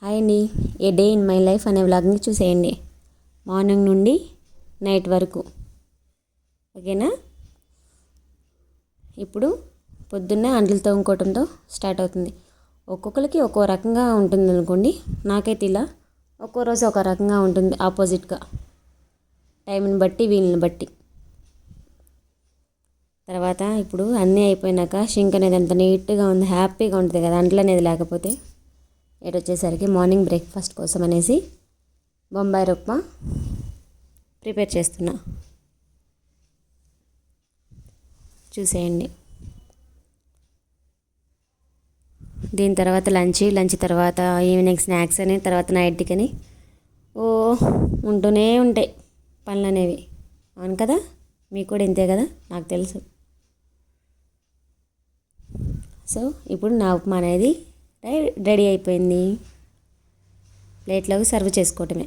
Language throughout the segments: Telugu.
హాయ్ అండి. ఏ డే ఇన్ మై లైఫ్ అనే వ్లాగ్ని చూసేయండి, మార్నింగ్ నుండి నైట్ వరకు. ఓకేనా? ఇప్పుడు పొద్దున్నే అంట్లు తోముకోవడంతో స్టార్ట్ అవుతుంది. ఒక్కొక్కరికి ఒక్కో రకంగా ఉంటుంది అనుకోండి. నాకైతే ఇలా ఒక్కో రోజు ఒక రకంగా ఉంటుంది, ఆపోజిట్గా, టైంని బట్టి వీళ్ళని బట్టి. తర్వాత ఇప్పుడు అన్నీ అయిపోయినాక షింక్ అనేది ఎంత నీట్గా ఉంది, హ్యాపీగా ఉంటుంది కదా అంట్లు అనేది లేకపోతే. ఇటు వచ్చేసరికి మార్నింగ్ బ్రేక్ఫాస్ట్ కోసం అనేసి బొంబాయి ఉప్మా ప్రిపేర్ చేస్తున్నా, చూసేయండి. దీని తర్వాత లంచ్ తర్వాత ఈవినింగ్ స్నాక్స్ అని, తర్వాత నైట్కి అని ఉంటూనే ఉంటాయి పనులు అనేవి. అవును కదా? మీకు కూడా ఇంతే కదా, నాకు తెలుసు. సో ఇప్పుడు నా ఉప్మా అనేది రెడీ అయిపోయింది. ప్లేట్లోకి సర్వ్ చేసుకోవటమే.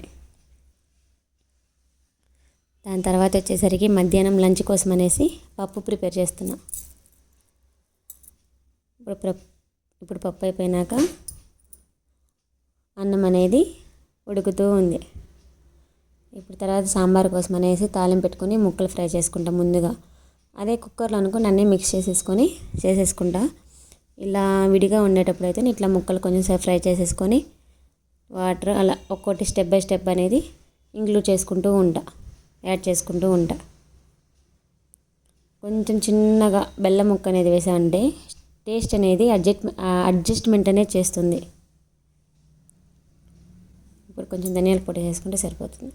దాని తర్వాత వచ్చేసరికి మధ్యాహ్నం లంచ్ కోసం అనేసి పప్పు ప్రిపేర్ చేస్తున్నా. ఇప్పుడు పప్పు అయిపోయినాక అన్నం అనేది ఉడుకుతూ ఉంది. ఇప్పుడు తర్వాత సాంబార్ కోసం అనేసి తాలింపు పెట్టుకొని ముక్కలు ఫ్రై చేసుకుంటా ముందుగా. అదే కుక్కర్లో అనుకుని అన్నీ మిక్స్ చేసేసుకుంటా. ఇలా విడిగా ఉండేటప్పుడు అయితే ఇట్లా ముక్కలు కొంచెం సేపు ఫ్రై చేసేసుకొని వాటర్ అలా ఒక్కొక్కటి స్టెప్ బై స్టెప్ అనేది యాడ్ చేసుకుంటూ ఉంటా. కొంచెం చిన్నగా బెల్లం ముక్క అనేది వేసామంటే టేస్ట్ అనేది అడ్జస్ట్మెంట్ అనేది చేస్తుంది. ఇప్పుడు కొంచెం ధనియాల పొడి వేసుకుంటే సరిపోతుంది.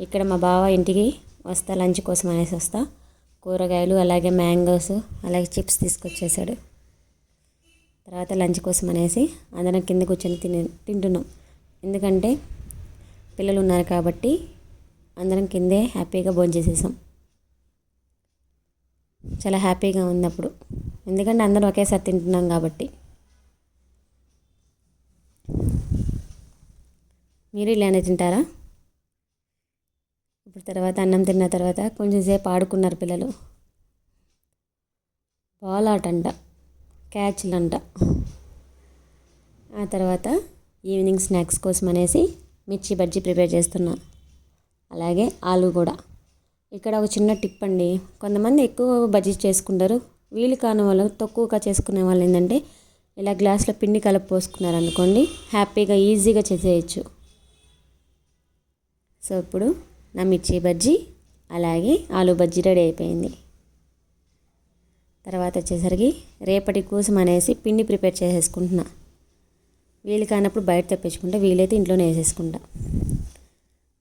ఇక్కడ మా బావ ఇంటికి వస్తా, లంచ్ కోసం అనేసి వస్తా. కూరగాయలు అలాగే మ్యాంగోస్ అలాగే చిప్స్ తీసుకొచ్చేసాడు. తర్వాత లంచ్ కోసం అనేసి అందరం కింద కూర్చొని తింటున్నాం. ఎందుకంటే పిల్లలు ఉన్నారు కాబట్టి అందరం కిందే హ్యాపీగా భోంచేసేసాం. చాలా హ్యాపీగా ఉంది అప్పుడు, ఎందుకంటే అందరం ఒకేసారి తింటున్నాం కాబట్టి. మీరు ఇలానే తింటారా? ఇప్పుడు తర్వాత అన్నం తిన్న తర్వాత కొంచెం సేపు ఆడుకున్నారు పిల్లలు. బాల్ ఆట అంట, క్యాచ్లంట. ఆ తర్వాత ఈవినింగ్ స్నాక్స్ కోసం అనేసి మిర్చి బజ్జీ ప్రిపేర్ చేస్తున్నా, అలాగే ఆలు కూడా. ఇక్కడ ఒక చిన్న టిప్ అండి, కొంతమంది ఎక్కువ బజ్జీ చేసుకుంటారు. వీలు కాని వాళ్ళు, తక్కువగా చేసుకునే వాళ్ళు ఏంటంటే ఇలా గ్లాస్లో పిండి కలిపి పోసుకున్నారు అనుకోండి, హ్యాపీగా ఈజీగా చేసేయచ్చు. సో ఇప్పుడు నా మిర్చి బజ్జీ అలాగే ఆలు బజ్జీ రెడీ అయిపోయింది. తర్వాత వచ్చేసరికి రేపటి కోసం అనేసి పిండి ప్రిపేర్ చేసేసుకుంటున్నా. వీలు కానప్పుడు బయట తెప్పించుకుంటా, వీలైతే ఇంట్లోనే వేసేసుకుంటా.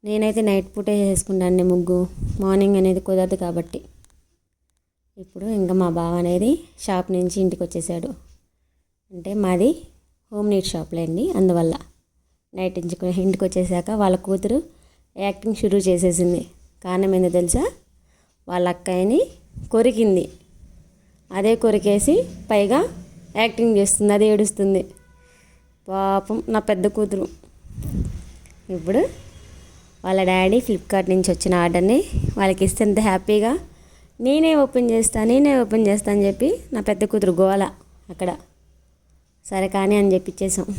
నేనైతే నైట్ పూటే వేసేసుకుంటాను ముగ్గు, మార్నింగ్ అనేది కుదరదు కాబట్టి. ఇప్పుడు ఇంకా మా బావ అనేది షాప్ నుంచి ఇంటికి వచ్చేసాడు. అంటే మాది హోమ్ నీడ్ షాప్లేండి, అందువల్ల నైట్ ఇంటికి వచ్చేసాక వాళ్ళ కూతురు యాక్టింగ్ షురూ చేసేసింది. కారణం ఏందో తెలుసా? వాళ్ళ అక్కయ్యని కొరికింది. అదే కొరికేసి పైగా యాక్టింగ్ చేస్తుంది, అదే ఏడుస్తుంది. పాపం నా పెద్ద కూతురు. ఇప్పుడు వాళ్ళ డాడీ ఫ్లిప్కార్ట్ నుంచి వచ్చిన ఆర్డర్ని వాళ్ళకి ఇస్తే ఎంత హ్యాపీగా నేనే ఓపెన్ చేస్తా అని చెప్పి నా పెద్ద కూతురు గోల అక్కడ. సరే కానీ అని చెప్పి ఇచ్చేసాం.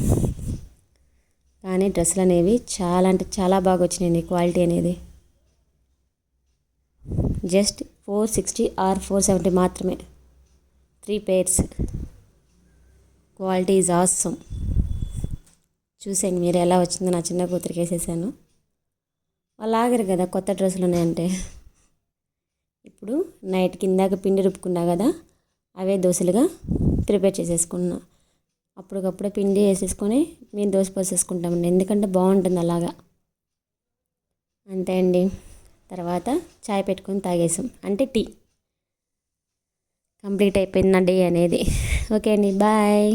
కానీ డ్రెస్సులు అనేవి చాలా అంటే చాలా బాగా వచ్చినాయండి. క్వాలిటీ అనేది జస్ట్ 460 ఆర్ 470 మాత్రమే, 3 pairs. Quality is awesome. చూసేయండి మీరు ఎలా వచ్చిందో. నా చిన్న కూతురికి వేసేసాను. వాళ్ళు ఆగరు కదా కొత్త డ్రెస్సులు ఉన్నాయంటే. ఇప్పుడు నైట్ కిందాక పిండి రుబ్బుకున్నా కదా, అవే దోశలుగా ప్రిపేర్ చేసేసుకున్నా. అప్పటికప్పుడే పిండి వేసేసుకొని మేము దోశ పోసేసుకుంటామండి, ఎందుకంటే బాగుంటుంది అలాగా. అంతే అండి. తర్వాత చాయ్ పెట్టుకొని తాగేసాం, అంటే టీ. కంప్లీట్ అయిపోయింది నా డే అనేది. ఓకే అండి, బాయ్.